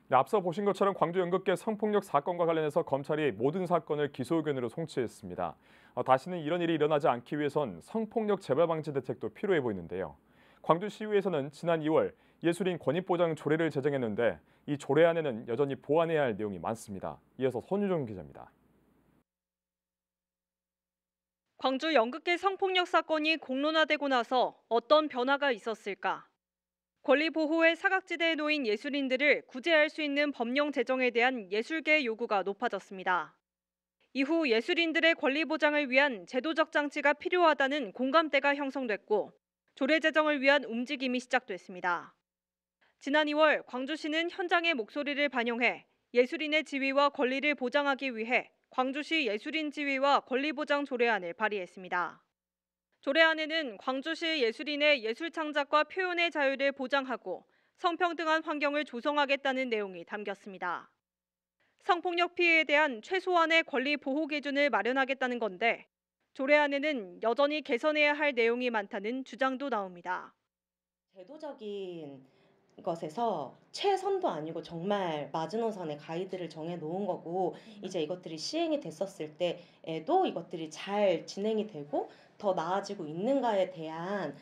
네, 앞서 보신 것처럼 광주 연극계 성폭력 사건과 관련해서 검찰이 모든 사건을 기소 의견으로 송치했습니다. 다시는 이런 일이 일어나지 않기 위해선 성폭력 재발 방지 대책도 필요해 보이는데요. 광주시의회에서는 지난 2월 예술인 권익보장 조례를 제정했는데 이 조례안에는 여전히 보완해야 할 내용이 많습니다. 이어서 손유정 기자입니다. 광주 연극계 성폭력 사건이 공론화되고 나서 어떤 변화가 있었을까? 권리 보호의 사각지대에 놓인 예술인들을 구제할 수 있는 법령 제정에 대한 예술계의 요구가 높아졌습니다. 이후 예술인들의 권리 보장을 위한 제도적 장치가 필요하다는 공감대가 형성됐고 조례 제정을 위한 움직임이 시작됐습니다. 지난 2월 광주시는 현장의 목소리를 반영해 예술인의 지위와 권리를 보장하기 위해 광주시 예술인 지위와 권리 보장 조례안을 발의했습니다. 조례안에는 광주시 예술인의 예술 창작과 표현의 자유를 보장하고 성평등한 환경을 조성하겠다는 내용이 담겼습니다. 성폭력 피해에 대한 최소한의 권리 보호 기준을 마련하겠다는 건데 조례안에는 여전히 개선해야 할 내용이 많다는 주장도 나옵니다. 제도적인 것에서 최선도 아니고 정말 마지노선의 가이드를 정해 놓은 거고 이제 이것들이 시행이 됐었을 때에도 이것들이 잘 진행이 되고 더 나아지고 있는가에 대한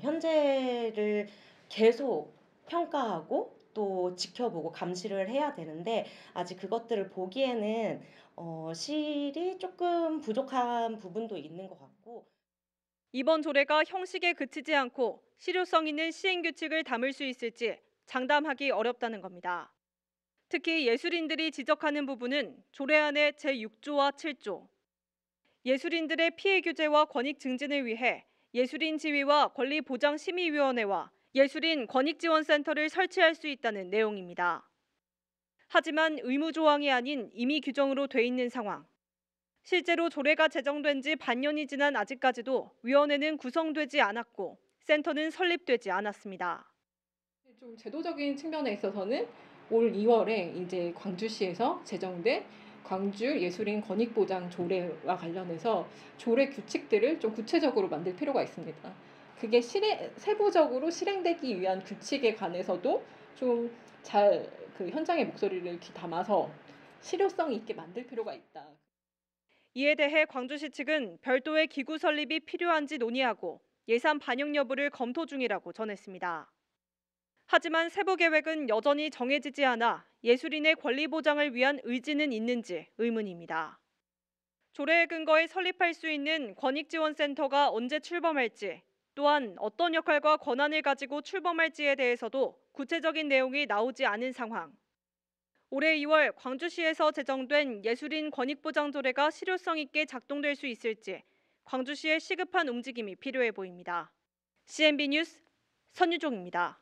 현재를 계속 평가하고 또 지켜보고 감시를 해야 되는데 아직 그것들을 보기에는 실이 조금 부족한 부분도 있는 것 같고. 이번 조례가 형식에 그치지 않고 실효성 있는 시행 규칙을 담을 수 있을지 장담하기 어렵다는 겁니다. 특히 예술인들이 지적하는 부분은 조례안의 제6조와 7조, 예술인들의 피해 규제와 권익 증진을 위해 예술인 지위와 권리 보장 심의위원회와 예술인 권익지원센터를 설치할 수 있다는 내용입니다. 하지만 의무 조항이 아닌 임의 규정으로 돼 있는 상황. 실제로 조례가 제정된 지 반년이 지난 아직까지도 위원회는 구성되지 않았고 센터는 설립되지 않았습니다. 좀 제도적인 측면에 있어서는 올 2월에 이제 광주시에서 제정된 광주 예술인 권익보장 조례와 관련해서 조례 규칙들을 좀 구체적으로 만들 필요가 있습니다. 그게 세부적으로 실행되기 위한 규칙에 관해서도 좀 잘 그 현장의 목소리를 담아서 실효성 있게 만들 필요가 있다. 이에 대해 광주시 측은 별도의 기구 설립이 필요한지 논의하고 예산 반영 여부를 검토 중이라고 전했습니다. 하지만 세부 계획은 여전히 정해지지 않아 예술인의 권리 보장을 위한 의지는 있는지 의문입니다. 조례에 근거해 설립할 수 있는 권익지원센터가 언제 출범할지, 또한 어떤 역할과 권한을 가지고 출범할지에 대해서도 구체적인 내용이 나오지 않은 상황. 올해 2월 광주시에서 제정된 예술인 권익보장 조례가 실효성 있게 작동될 수 있을지 광주시의 시급한 움직임이 필요해 보입니다. CNB 뉴스 선유종입니다.